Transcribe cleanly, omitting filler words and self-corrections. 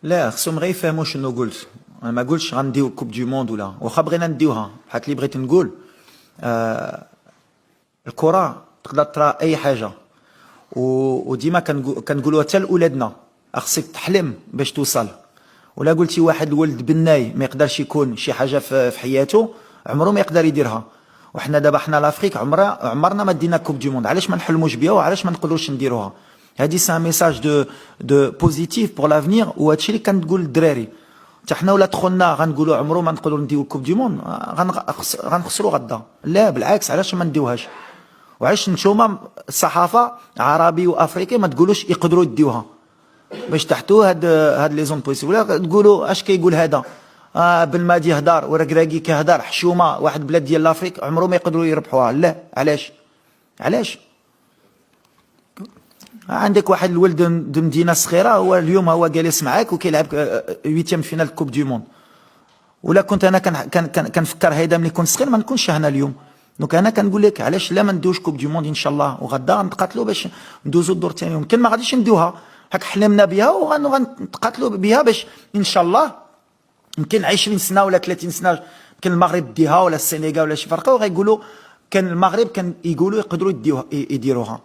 لا خصهم غير يفهموا شنو قلت. انا ما قلتش غنديو كوب دو موند ولا، واخا بغينا نديوها بحال اللي بغيت نقول. الكره تقدر ترى اي حاجه، وديما كنقولوها حتى لولادنا، خصك تحلم باش توصل. ولا قلتي واحد الولد بناي ما يقدرش يكون شي حاجه في حياته، عمره ما يقدر يديرها. وحنا دابا حنا لافريك عمرنا ما دينا كوب دو موند، علاش ما نحلموش بها وعلاش ما نقدروش نديروها؟ هادي سي ان ميساج دو بوزيتيف بور لافنيغ، وهادشي اللي كنقول للدراري. حتى حنا ولا دخلنا غنقولوا عمره ما نقدروا نديو الكوب دو موند، غنخسروا غدا. لا بالعكس، علاش ما نديوهاش؟ وعلاش نتوما الصحافه عربي وافريقي ما تقولوش يقدروا يديوها باش تحتوا هاد لي زون بويسي؟ ولا تقولوا اش كيقول هذا بالمادي هدار وركراكي كهدار حشومه واحد بلاد ديال لافريك عمرو ما يقدروا يربحوها. لا علاش عندك واحد الولد د مدينه صغيره، هو اليوم هو جالس معاك وكيلعب 8 فينال كوب دو موند. ولا كنت انا كنفكر هيدا ملي كنت صغير ما نكونش هنا اليوم. دونك انا كنقول لك علاش لا ما ندوش كوب دو موند ان شاء الله، وغدا غنتقاتلوا باش ندوزو الدور الثاني. يمكن ما غاديش ندوها، هاك حلمنا بها وغنتقاتلوا بها باش ان شاء الله يمكن 20 سنه ولا 30 سنه يمكن المغرب ديها ولا السنغال ولا شي فرقه، وغيقولوا كان المغرب كان يقولوا يقدروا يديروها.